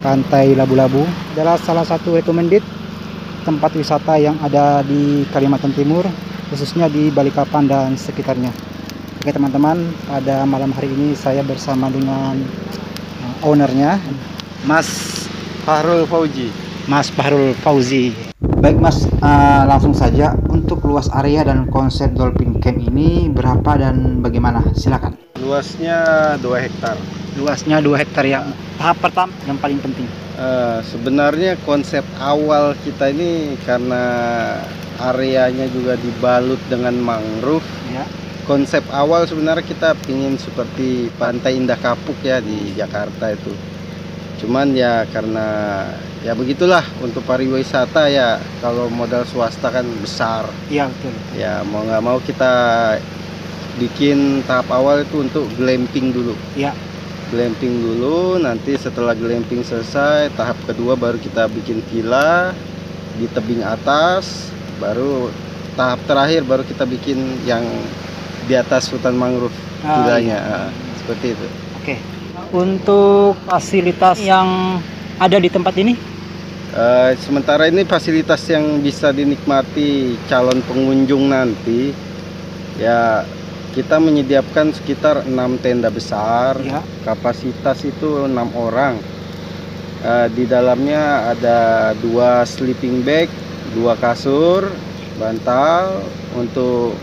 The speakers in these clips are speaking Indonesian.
Pantai Labu-Labu adalah salah satu recommended tempat wisata yang ada di Kalimantan Timur, khususnya di Balikpapan dan sekitarnya. Oke teman-teman, pada malam hari ini saya bersama dengan ownernya, Mas Fahrul Fauzi. Mas Fahrul Fauzi. Baik Mas, langsung saja, untuk luas area dan konsep Dolphin Camp ini berapa dan bagaimana? Silakan. Luasnya 2 hektar. Luasnya 2 hektar ya. Tahap pertama yang paling penting. Sebenarnya konsep awal kita ini karena areanya juga dibalut dengan mangrove. Ya. Konsep awal sebenarnya kita pingin seperti Pantai Indah Kapuk ya di Jakarta itu. Cuman ya karena ya begitulah, untuk pariwisata ya kalau modal swasta kan besar. Iya betul. Ya mau nggak mau kita bikin tahap awal itu untuk glamping dulu. Iya. Glamping dulu, nanti setelah glamping selesai, tahap kedua baru kita bikin villa di tebing atas, baru tahap terakhir baru kita bikin yang di atas hutan mangrove villanya. Iya. Seperti itu. Oke. Untuk fasilitas yang ada di tempat ini? Sementara ini fasilitas yang bisa dinikmati calon pengunjung nanti ya, kita menyediakan sekitar 6 tenda besar, Ya. Kapasitas itu 6 orang. Di dalamnya ada 2 sleeping bag, 2 kasur, bantal. Untuk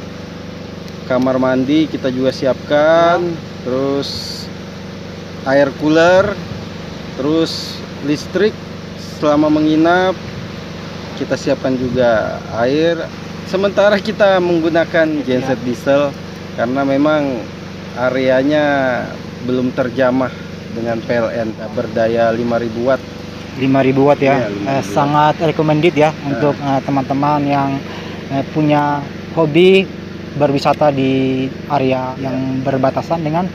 kamar mandi kita juga siapkan, terus air cooler, terus listrik selama menginap kita siapkan juga air. Sementara kita menggunakan genset diesel karena memang areanya belum terjamah dengan PLN berdaya 5000 watt. 5000 watt ya. Iya, 5000 watt. Sangat recommended ya untuk teman-teman yang punya hobi berwisata di area yang berbatasan dengan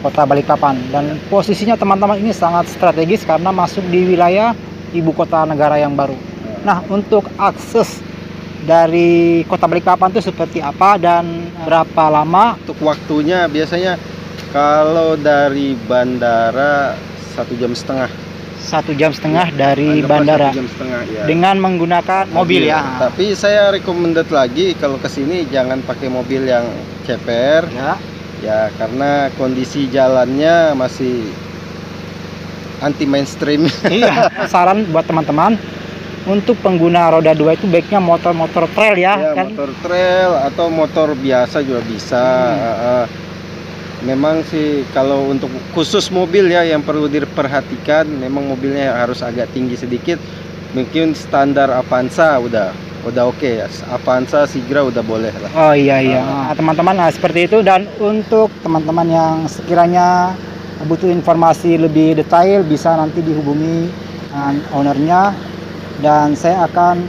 Kota Balikpapan, dan posisinya teman-teman ini sangat strategis karena masuk di wilayah ibu kota negara yang baru. Nah, untuk akses dari Kota Balikpapan itu seperti apa dan berapa lama? Untuk waktunya biasanya kalau dari bandara 1,5 jam. 1,5 jam dari Anggaplah bandara 1,5 jam ya. dengan menggunakan mobil ya. Tapi saya recommended lagi kalau ke sini jangan pakai mobil yang CPR ya, karena kondisi jalannya masih anti mainstream. Iya, saran buat teman-teman untuk pengguna roda 2 itu baiknya motor-motor trail ya, kan? Motor trail atau motor biasa juga bisa. Memang sih kalau untuk khusus mobil ya yang perlu diperhatikan, memang mobilnya harus agak tinggi sedikit. Mungkin standar Avanza udah oke ya. Avanza, Sigra udah boleh lah. Oh iya. Nah, teman-teman, seperti itu. Dan untuk teman-teman yang sekiranya butuh informasi lebih detail, bisa nanti dihubungi ownernya, dan saya akan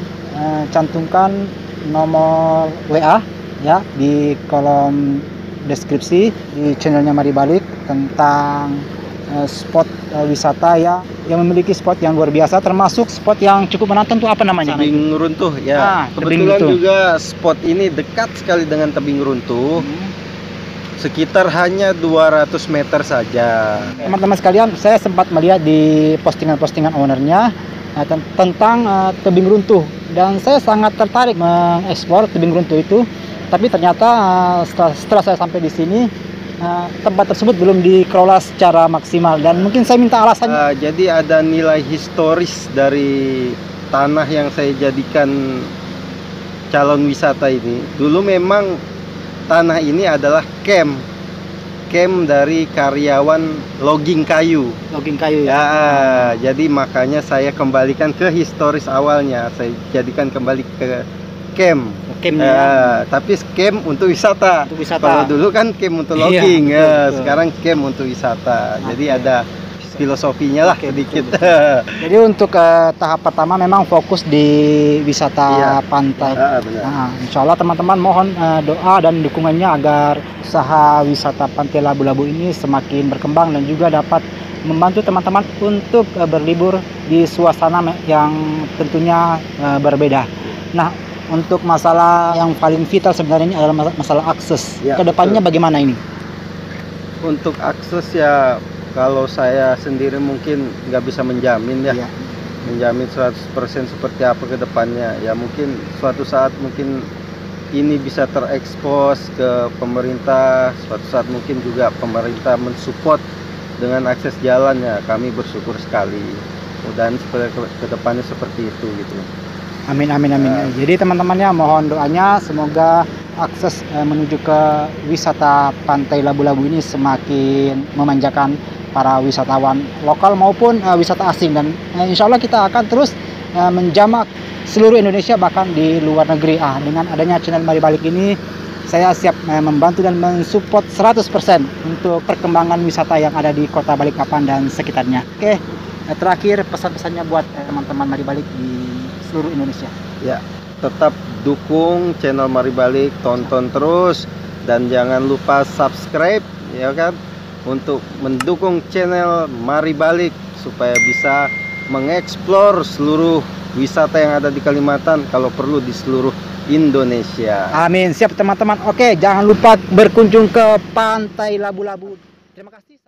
cantumkan nomor WA ya di kolom deskripsi di channelnya Mari Balik tentang spot wisata ya, yang memiliki spot yang luar biasa, termasuk spot yang cukup menantang tuh apa namanya? Tebing Runtuh ya. Kebetulan Runtuh juga spot ini dekat sekali dengan Tebing Runtuh. Sekitar hanya 200 meter saja. Teman-teman sekalian, saya sempat melihat di postingan-postingan ownernya tentang Tebing Runtuh, dan saya sangat tertarik mengeksplor Tebing Runtuh itu. Tapi ternyata setelah saya sampai di sini, tempat tersebut belum dikelola secara maksimal, dan mungkin saya minta alasannya. Jadi ada nilai historis dari tanah yang saya jadikan calon wisata ini. Dulu memang tanah ini adalah camp dari karyawan logging kayu. Logging kayu ya. Jadi makanya saya kembalikan ke historis awalnya. Saya jadikan kembali ke camp. Tapi camp untuk wisata. Kalau dulu kan camp untuk logging, betul. Sekarang camp untuk wisata. Jadi ada filosofinya lah sedikit. Jadi untuk tahap pertama memang fokus di wisata pantai. Nah, insya Allah teman-teman mohon doa dan dukungannya agar usaha wisata Pantai Labu-Labu ini semakin berkembang dan juga dapat membantu teman-teman untuk berlibur di suasana yang tentunya berbeda. Nah, untuk masalah yang paling vital sebenarnya ini adalah masalah akses. Kedepannya bagaimana ini? Untuk akses ya Kalau saya sendiri mungkin nggak bisa menjamin ya. Iya. Menjamin 100% seperti apa ke depannya. Ya mungkin suatu saat mungkin ini bisa terekspos ke pemerintah, suatu saat mungkin juga pemerintah mensupport dengan akses jalan ya. Kami bersyukur sekali. Mudah-mudahan ke depannya seperti itu gitu. Amin, amin, amin. Jadi teman-temannya mohon doanya semoga akses menuju ke wisata Pantai Labu-Labu ini semakin memanjakan para wisatawan lokal maupun wisata asing, dan insya Allah kita akan terus menjamak seluruh Indonesia bahkan di luar negeri. Dengan adanya channel Mari Balik ini saya siap membantu dan mensupport 100% untuk perkembangan wisata yang ada di Kota Balikpapan dan sekitarnya. Oke, terakhir pesan-pesannya buat teman-teman Mari Balik di seluruh Indonesia. Ya, tetap dukung channel Mari Balik, tonton terus dan jangan lupa subscribe ya kan, untuk mendukung channel Mari Balik supaya bisa mengeksplor seluruh wisata yang ada di Kalimantan, kalau perlu di seluruh Indonesia. Amin, siap teman-teman. Oke, jangan lupa berkunjung ke Pantai Labu-Labu. Terima kasih.